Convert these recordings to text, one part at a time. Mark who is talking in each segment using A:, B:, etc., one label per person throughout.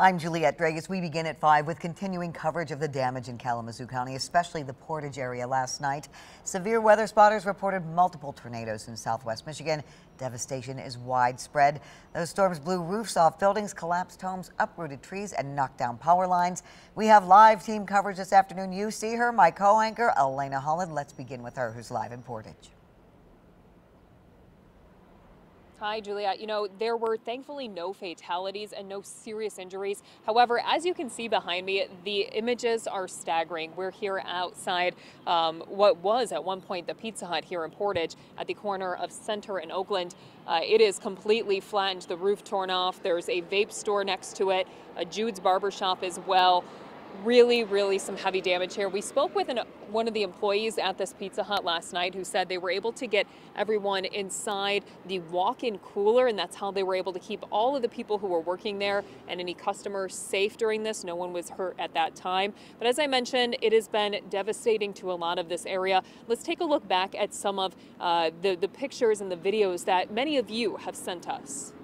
A: I'm Juliette Dragus. We begin at 5 with continuing coverage of the damage in Kalamazoo County, especially the Portage area last night. Severe weather spotters reported multiple tornadoes in southwest Michigan. Devastation is widespread. Those storms blew roofs off buildings, collapsed homes, uprooted trees, and knocked down power lines. We have live team coverage this afternoon. You see her, my co-anchor, Elena Holland. Let's begin with her, who's live in Portage.
B: Hi, Juliette. You know, there were thankfully no fatalities and no serious injuries. However, as you can see behind me, the images are staggering. We're here outside what was at one point the Pizza Hut here in Portage at the corner of Center and Oakland. It is completely flattened, the roof torn off. There's a vape store next to it, a Jude's barber shop as well. Really some heavy damage here. We spoke with one of the employees at this Pizza Hut last night who said they were able to get everyone inside the walk-in cooler, and that's how they were able to keep all of the people who were working there and any customers safe during this. No one was hurt at that time. But as I mentioned, it has been devastating to a lot of this area. Let's take a look back at some of the pictures and the videos that many of you have sent us.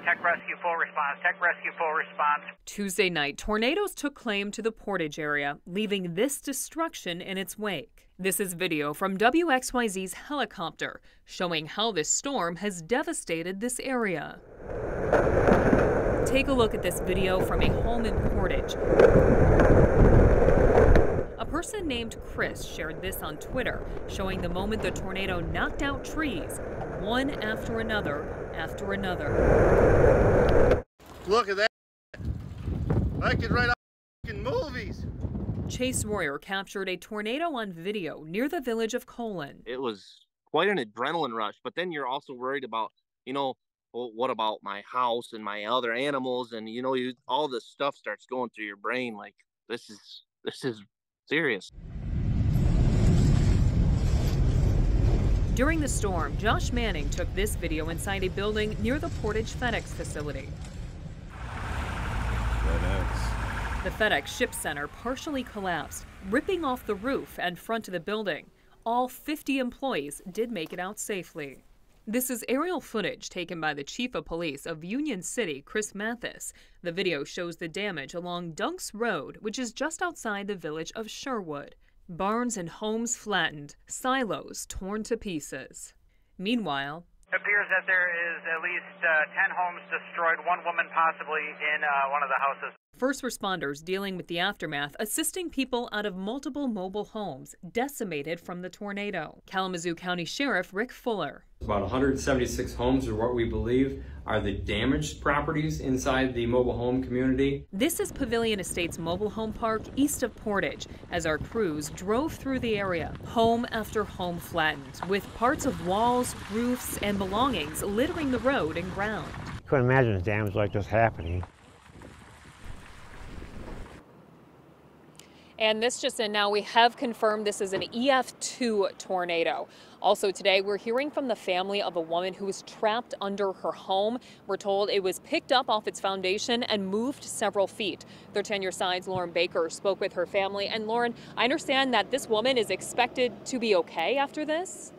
C: Tech Rescue, full response. Tech Rescue, full response.
B: Tuesday night, tornadoes took claim to the Portage area, leaving this destruction in its wake. This is video from WXYZ's helicopter showing how this storm has devastated this area. Take a look at this video from a home in Portage. A person named Chris shared this on Twitter, showing the moment the tornado knocked out trees, one after another.
D: Look at that. I could write in movies.
B: Chase Royer captured a tornado on video near the village of Gorman.
E: It was quite an adrenaline rush, but then you're also worried about, well, what about my house and my other animals? And, all this stuff starts going through your brain. Like, this is serious.
B: During the storm, Josh Manning took this video inside a building near the Portage FedEx facility. The FedEx ship center partially collapsed, ripping off the roof and front of the building. All 50 employees did make it out safely. This is aerial footage taken by the chief of police of Union City, Chris Mathis. The video shows the damage along Dunks Road, which is just outside the village of Sherwood. Barns and homes flattened, silos torn to pieces. Meanwhile,
C: it appears that there is at least 10 homes destroyed, one woman possibly in one of the houses.
B: First responders dealing with the aftermath, assisting people out of multiple mobile homes decimated from the tornado. Kalamazoo County Sheriff Rick Fuller.
F: About 176 homes are what we believe are the damaged properties inside the mobile home community.
B: This is Pavilion Estates Mobile Home Park east of Portage as our crews drove through the area. Home after home flattened, with parts of walls, roofs, and belongings littering the road and ground.
G: Couldn't imagine a damage like this happening.
B: And this just in, now we have confirmed this is an EF2 tornado. Also today, we're hearing from the family of a woman who was trapped under her home. We're told it was picked up off its foundation and moved several feet. 13 Your Side's Lauren Baker spoke with her family. And Lauren, I understand that this woman is expected to be okay after this?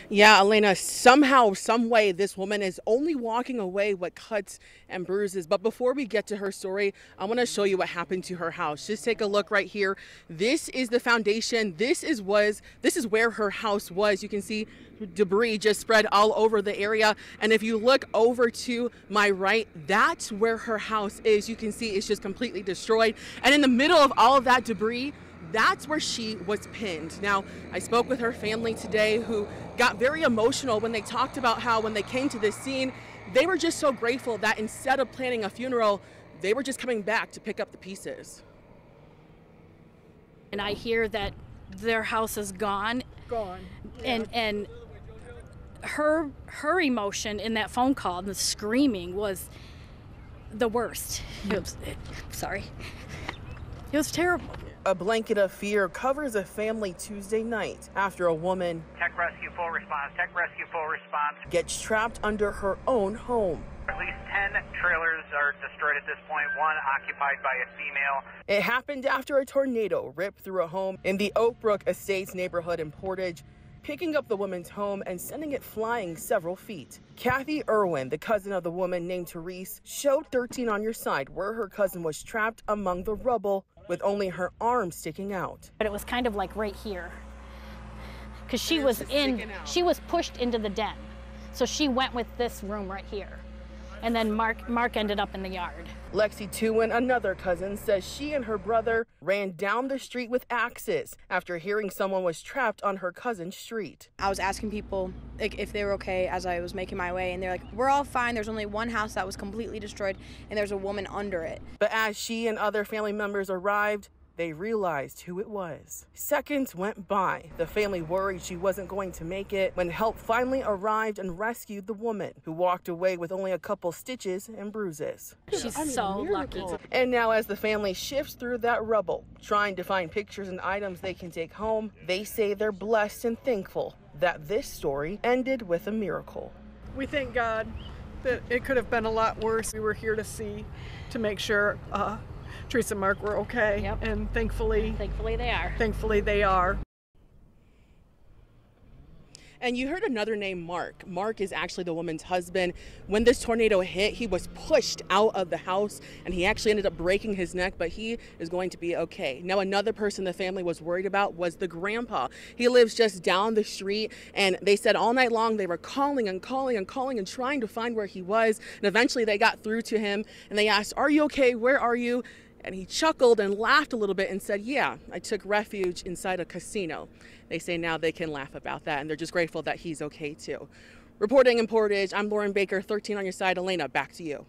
H: Yeah, Elena, somehow, some way, this woman is only walking away with cuts and bruises. But before we get to her story, I want to show you what happened to her house. Just take a look right here. This is the foundation. This is where her house was. You can see debris just spread all over the area. And if you look over to my right, that's where her house is. You can see it's just completely destroyed. And in the middle of all of that debris, that's where she was pinned. Now, I spoke with her family today who got very emotional when they talked about how when they came to this scene, they were just so grateful that instead of planning a funeral, they were just coming back to pick up the pieces.
I: And I hear that their house is gone.
H: Yeah.
I: And her emotion in that phone call, the screaming, was the worst. It was terrible.
H: A blanket of fear covers a family Tuesday night after a woman,
C: Tech Rescue, full response. Tech Rescue, full response.
H: gets trapped under her own home.
C: At least 10 trailers are destroyed at this point, one occupied by a female.
H: It happened after a tornado ripped through a home in the Oak Brook Estates neighborhood in Portage. picking up the woman's home and sending it flying several feet. Kathy Irwin, the cousin of the woman named Therese, showed 13 on your side where her cousin was trapped among the rubble with only her arm sticking out.
I: But it was kind of like right here, because she was pushed into the den. So she went with this room right here. And then Mark ended up in the yard.
H: Lexi Tewin, another cousin, says she and her brother ran down the street with axes after hearing someone was trapped on her cousin's street.
J: I was asking people if they were okay as I was making my way, and they're like, we're all fine. There's only one house that was completely destroyed, and there's a woman under it.
H: But as she and other family members arrived, they realized who it was. Seconds went by. The family worried she wasn't going to make it when help finally arrived and rescued the woman, who walked away with only a couple stitches and bruises.
I: She's so lucky.
H: And now as the family shifts through that rubble, trying to find pictures and items they can take home, they say they're blessed and thankful that this story ended with a miracle.
K: We thank God that it could have been a lot worse. We were here to make sure Teresa and Mark were okay,
I: yep.
K: And thankfully
I: they are.
K: Thankfully they are.
H: And you heard another name, Mark. Mark is actually the woman's husband. When this tornado hit, he was pushed out of the house and he actually ended up breaking his neck, but he is going to be okay. Now, another person the family was worried about was the grandpa. He lives just down the street, and they said all night long they were calling and calling and calling and trying to find where he was. And eventually they got through to him and they asked, "Are you okay? Where are you?" And he chuckled and laughed a little bit and said, "Yeah, I took refuge inside a casino." They say now they can laugh about that, and they're just grateful that he's okay too. Reporting in Portage, I'm Lauren Baker, 13 on your side. Elena, back to you.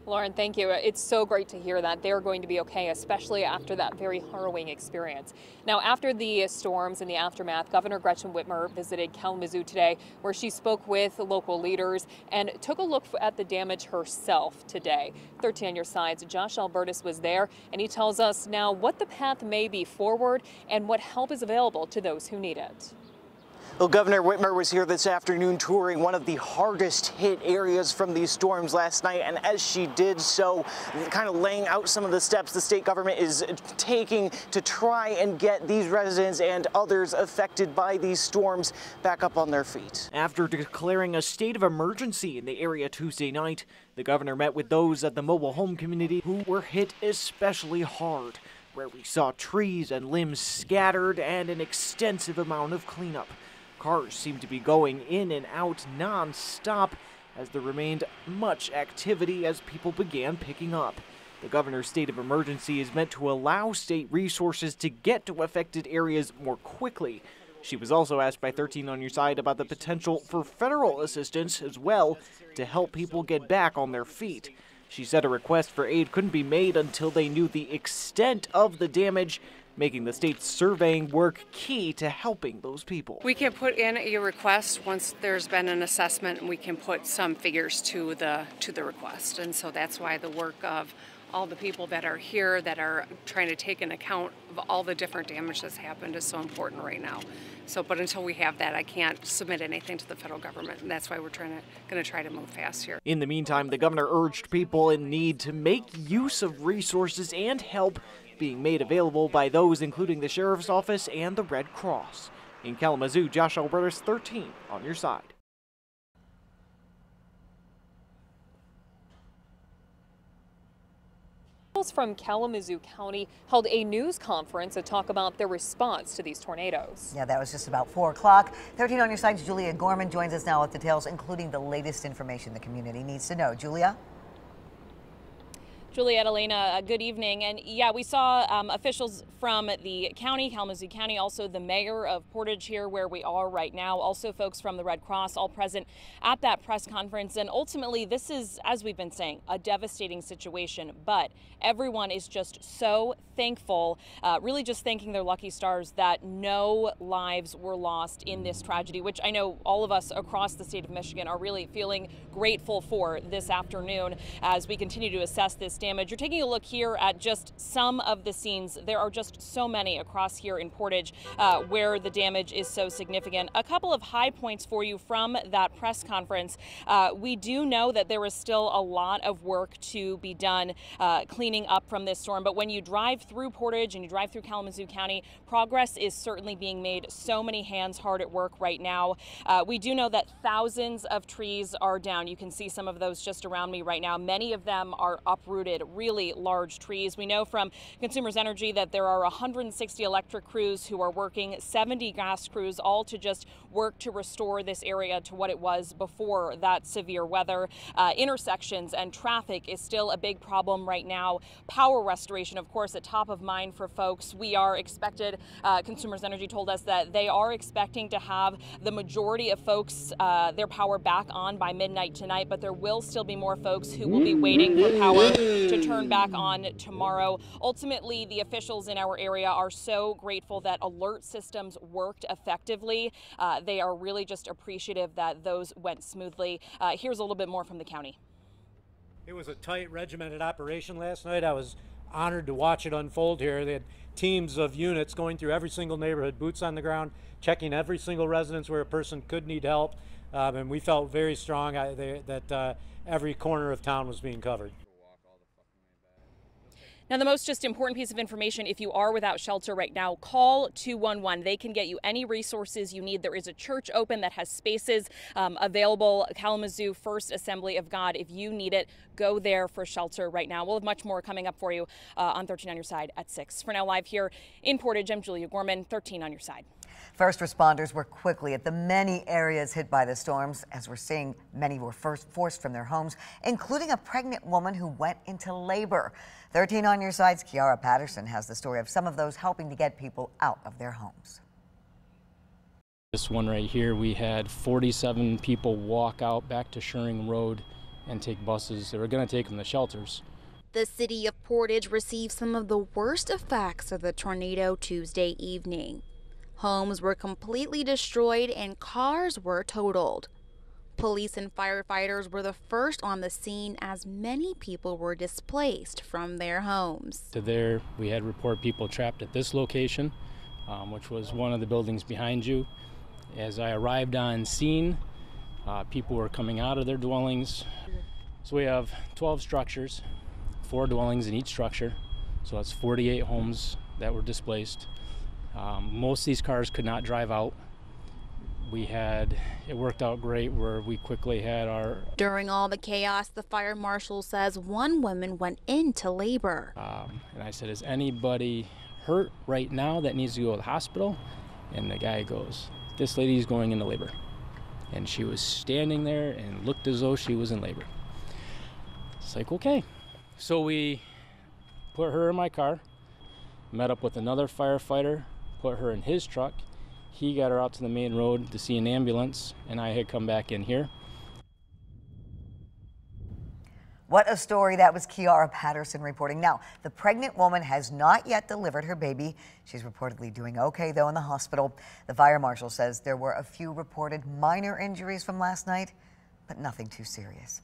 B: Lauren, thank you. It's so great to hear that they're going to be okay, especially after that very harrowing experience. Now, after the storms and the aftermath, Governor Gretchen Whitmer visited Kalamazoo today, where she spoke with local leaders and took a look at the damage herself today. 13 on your side's Josh Albertus was there, and he tells us now what the path may be forward and what help is available to those who need it.
L: Well, Governor Whitmer was here this afternoon touring one of the hardest hit areas from these storms last night, and as she did so, kind of laying out some of the steps the state government is taking to try and get these residents and others affected by these storms back up on their feet. After declaring a state of emergency in the area Tuesday night, the governor met with those at the mobile home community who were hit especially hard, where we saw trees and limbs scattered and an extensive amount of cleanup. Cars seemed to be going in and out non-stop as there remained much activity as people began picking up. The governor's state of emergency is meant to allow state resources to get to affected areas more quickly. She was also asked by 13 on your side about the potential for federal assistance as well to help people get back on their feet. She said a request for aid couldn't be made until they knew the extent of the damage, making the state's surveying work key to helping those people.
M: We can put in a request once there's been an assessment, and we can put some figures to the request. And so that's why the work of all the people that are here that are trying to take an account of all the different damage that's happened is so important right now. So, but until we have that, I can't submit anything to the federal government, and that's why we're going to try to move fast here.
L: In the meantime, the governor urged people in need to make use of resources and help being made available by those including the Sheriff's Office and the Red Cross. In Kalamazoo, Josh Albertus, 13 on your side.
B: From Kalamazoo County held a news conference to talk about their response to these tornadoes.
A: Yeah, that was just about 4 o'clock. 13 on your side's Julia Gorman joins us now with details, including the latest information the community needs to know. Julia?
N: Juliet, Elena, good evening. And yeah, we saw officials from the county, Kalamazoo County, also the mayor of Portage here where we are right now, also folks from the Red Cross, all present at that press conference. And ultimately, this is, as we've been saying, a devastating situation, but everyone is just so thankful, really just thanking their lucky stars that no lives were lost in this tragedy, which I know all of us across the state of Michigan are really feeling grateful for this afternoon as we continue to assess this damage. You're taking a look here at just some of the scenes. There are just so many across here in Portage where the damage is so significant. A couple of high points for you from that press conference. We do know that there is still a lot of work to be done cleaning up from this storm, but when you drive through Portage and you drive through Kalamazoo County, progress is certainly being made. So many hands hard at work right now. We do know that thousands of trees are down. You can see some of those just around me right now. Many of them are uprooted, really large trees. We know from Consumers Energy that there are 160 electric crews who are working, 70 gas crews, all to just work to restore this area to what it was before that severe weather. Intersections and traffic is still a big problem right now. Power restoration, of course, at top of mind for folks. We are expected, Consumers Energy told us that they are expecting to have the majority of folks their power back on by midnight tonight, but there will still be more folks who will be waiting for power to turn back on tomorrow. Ultimately, the officials in our area are so grateful that alert systems worked effectively. They are really just appreciative that those went smoothly. Here's a little bit more from the county.
O: It was a tight, regimented operation last night. I was honored to watch it unfold here. They had teams of units going through every single neighborhood, boots on the ground, checking every single residence where a person could need help. And we felt very strong that every corner of town was being covered.
N: Now, the most just important piece of information, if you are without shelter right now, call 211. They can get you any resources you need. There is a church open that has spaces available, Kalamazoo First Assembly of God. If you need it, go there for shelter right now. We'll have much more coming up for you on 13 on your side at 6. For now, live here in Portage, I'm Julia Gorman, 13 on your side.
A: First responders were quickly at the many areas hit by the storms. As we're seeing, many were forced from their homes, including a pregnant woman who went into labor. 13 on your side's Kiara Patterson has the story of some of those helping to get people out of their homes.
P: This one right here, we had 47 people walk out back to Shuring Road and take buses. They were going to take them to shelters.
Q: The city of Portage received some of the worst effects of the tornado Tuesday evening. Homes were completely destroyed and cars were totaled. Police and firefighters were the first on the scene as many people were displaced from their homes.
P: To there, we had report people trapped at this location, which was one of the buildings behind you. As I arrived on scene, people were coming out of their dwellings. So we have 12 structures, 4 dwellings in each structure. So that's 48 homes that were displaced. Most of these cars could not drive out. It worked out great where we quickly had our...
Q: During all the chaos, the fire marshal says one woman went into labor.
P: And I said, is anybody hurt right now that needs to go to the hospital? And the guy goes, this lady's going into labor. And she was standing there and looked as though she was in labor. It's like, okay. So we put her in my car, met up with another firefighter, put her in his truck. He got her out to the main road to see an ambulance, and I had come back in here.
A: What a story. That was Kiara Patterson reporting. Now, the pregnant woman has not yet delivered her baby. She's reportedly doing okay, though, in the hospital. The fire marshal says there were a few reported minor injuries from last night, but nothing too serious.